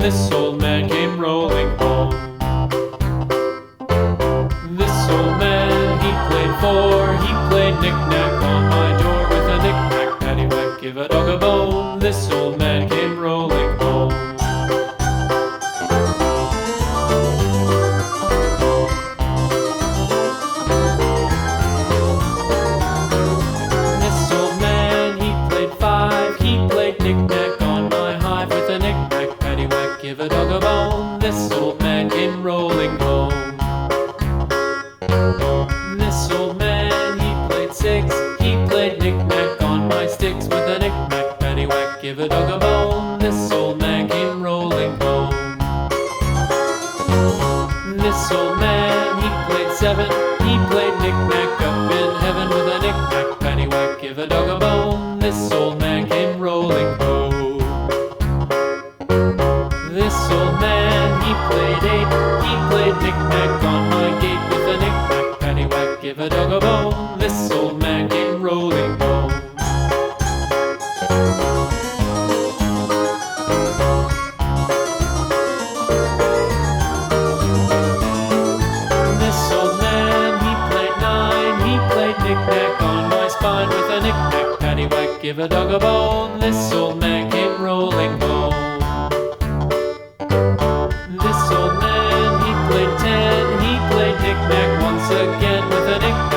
this old man came rolling home. This old man, he played he played knick-knack on my door with a knick-knack, paddywhack, give a dog a bone. This old man came rolling home. This old man, he played five, he played knick-knack on my hive with a knick-knack, paddywhack, give a dog a bone. This old man came rolling home. This old man, he played six, he played knick-knack on my sticks with a knick-knack, paddywhack, give a dog a bone. This old man came rolling home. This old man, he played seven, he played knick-knack up in heaven with a knick-knack, paddywhack, give a dog a bone. This old man came rolling home. This old man, he played eight, he played knick-knack on my gate with a knick-knack, paddywhack, give a dog a bone. This old man came rolling home. This old man, he played nine, he played knick-knack on my spine with a knick-knack, paddywhack, give a dog a bone. This old man came rolling home. This old man, he played ten, he played knick-knack once again with a knick-knack,